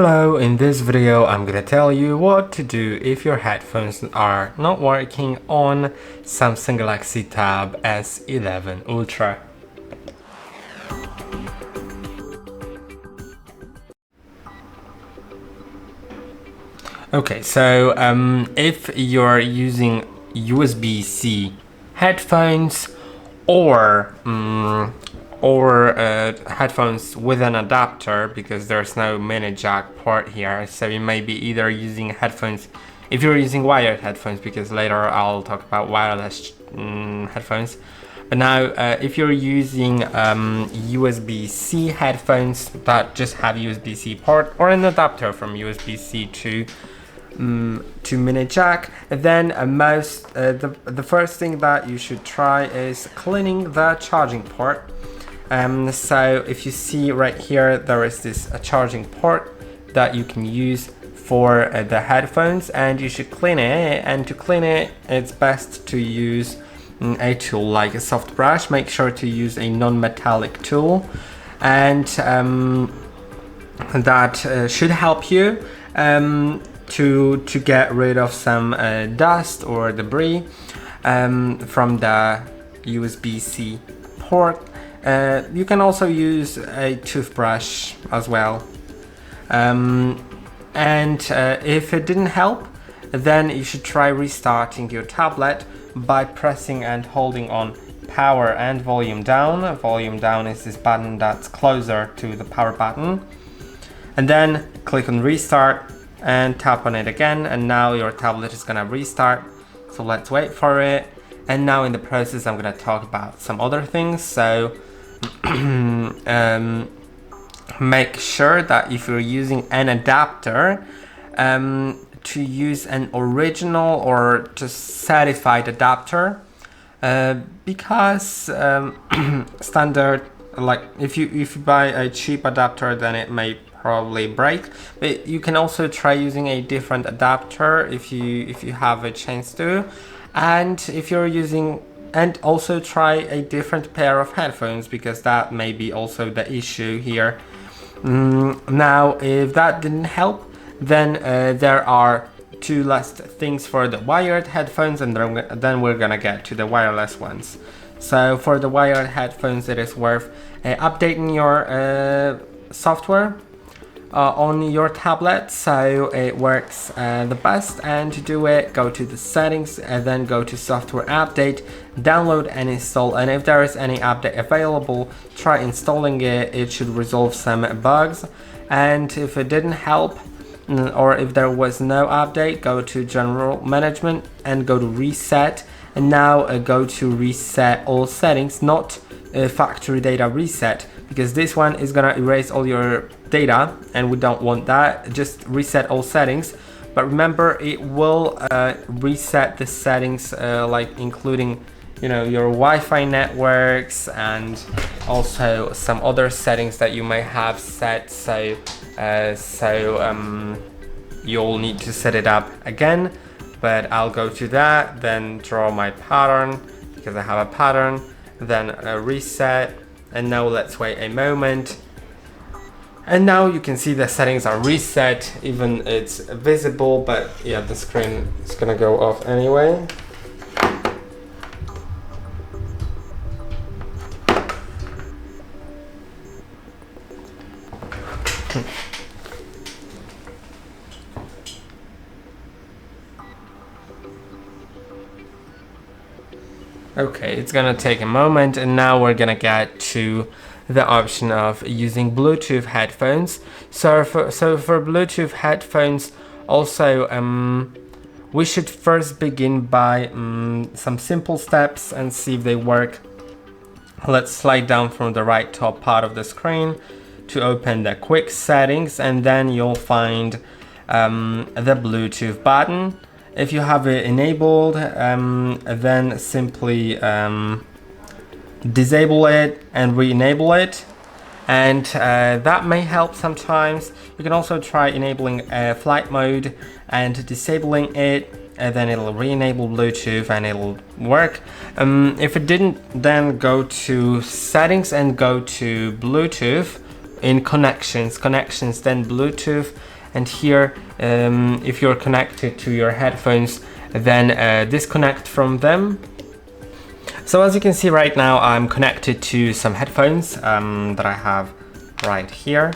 Hello, in this video I'm gonna tell you what to do if your headphones are not working on Samsung Galaxy Tab S11 Ultra. Okay, so if you're using USB-C headphones or headphones with an adapter, because there's no mini jack port here, so you may be either using headphones if you're using wired headphones, because later I'll talk about wireless headphones. But now if you're using USB-C headphones that just have USB-C port or an adapter from USB-C to mini jack, then the first thing that you should try is cleaning the charging port. So if you see right here, there is this charging port that you can use for the headphones, and you should clean it. And to clean it, it's best to use a tool like a soft brush. Make sure to use a non-metallic tool, and that should help you to get rid of some dust or debris from the USB-C port. You can also use a toothbrush as well. If it didn't help, then you should try restarting your tablet by pressing and holding on power and volume down. Volume down is this button that's closer to the power button. And then click on restart and tap on it again, and now your tablet is gonna restart. So let's wait for it. And now in the process I'm gonna talk about some other things. So make sure that if you're using an adapter, to use an original or just certified adapter, because standard, like if you buy a cheap adapter, then it may probably break. But you can also try using a different adapter if you have a chance to, and if you're using, and also try a different pair of headphones, because that may be also the issue here. Now if that didn't help, then there are two last things for the wired headphones, and then we're gonna get to the wireless ones. So for the wired headphones, it is worth updating your software on your tablet so it works the best. And to do it, go to the settings and then go to software update, download and install, and if there is any update available, try installing it. It should resolve some bugs. And if it didn't help, or if there was no update, go to general management and go to reset, and now go to reset all settings, not factory data reset, because this one is gonna erase all your data and we don't want that. Just reset all settings, but remember it will reset the settings like including your Wi-Fi networks and also some other settings that you may have set. So you'll need to set it up again, but I'll go to that, then draw my pattern because I have a pattern, then reset, and now let's wait a moment. And now you can see the settings are reset, even it's visible, but yeah, the screen is gonna go off anyway. Okay, it's gonna take a moment, and now we're gonna get to the option of using Bluetooth headphones. So for Bluetooth headphones, also we should first begin by some simple steps and see if they work. Let's slide down from the right top part of the screen to open the quick settings, and then you'll find the Bluetooth button. If you have it enabled, then simply disable it and re-enable it, and that may help sometimes. You can also try enabling flight mode and disabling it, and then it'll re-enable Bluetooth and it'll work. If it didn't, then go to settings and go to Bluetooth in connections, then Bluetooth, and here if you're connected to your headphones, then disconnect from them. So as you can see right now, I'm connected to some headphones that I have right here.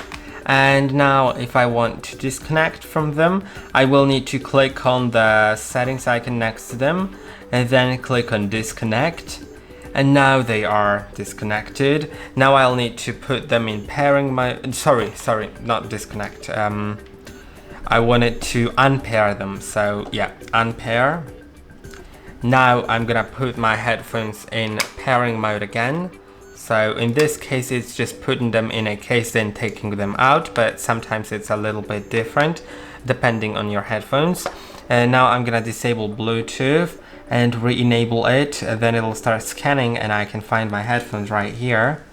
And now if I want to disconnect from them, I will need to click on the settings icon next to them and then click on disconnect. And now they are disconnected. Now I'll need to put them in pairing mode. Sorry, not disconnect. I wanted to unpair them. So yeah, unpair. Now I'm gonna put my headphones in pairing mode again. So in this case, it's just putting them in a case, then taking them out, but sometimes it's a little bit different depending on your headphones. And now I'm gonna disable Bluetooth and re-enable it, and then it'll start scanning and I can find my headphones right here.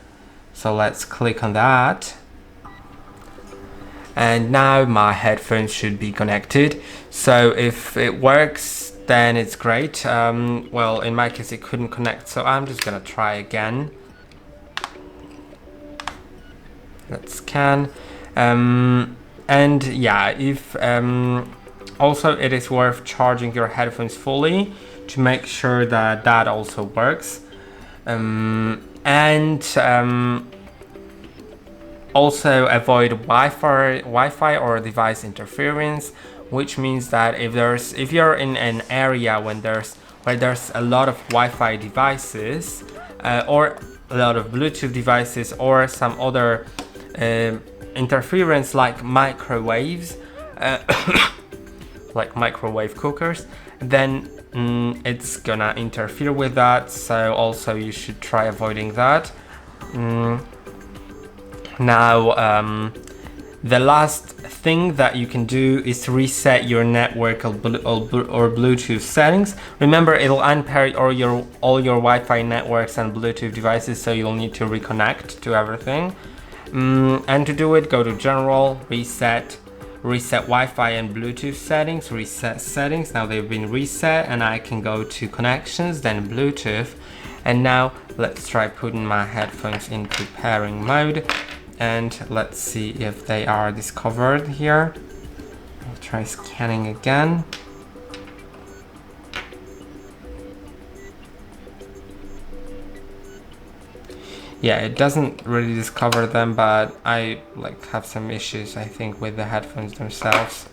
So let's click on that. And now my headphones should be connected. So if it works, then it's great. Well, in my case, it couldn't connect, so I'm just gonna try again. Let's scan. And yeah, if also it is worth charging your headphones fully to make sure that that also works. Also avoid Wi-Fi or device interference, which means that if you're in an area where there's a lot of Wi-Fi devices or a lot of Bluetooth devices or some other interference like microwaves, like microwave cookers, then it's gonna interfere with that. So also you should try avoiding that. Now the last thing that you can do is to reset your network or Bluetooth settings. Remember, it'll unpair all your Wi-Fi networks and Bluetooth devices, so you'll need to reconnect to everything. And to do it, go to General, Reset Wi-Fi and Bluetooth settings, reset settings. Now they've been reset, and I can go to Connections, then Bluetooth. And now let's try putting my headphones into pairing mode, and let's see if they are discovered here. I'll try scanning again. Yeah, it doesn't really discover them, but I have some issues, I think, with the headphones themselves.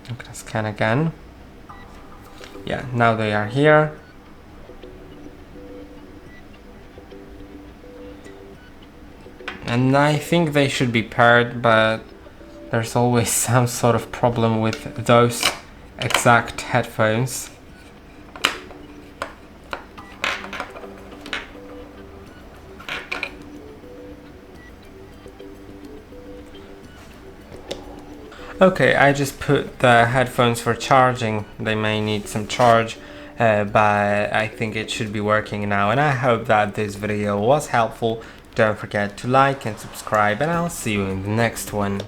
I'm gonna scan again. Yeah, now they are here. And I think they should be paired, but there's always some sort of problem with those exact headphones. Okay, I just put the headphones for charging. They may need some charge, but I think it should be working now, and I hope that this video was helpful. Don't forget to like and subscribe, and I'll see you in the next one.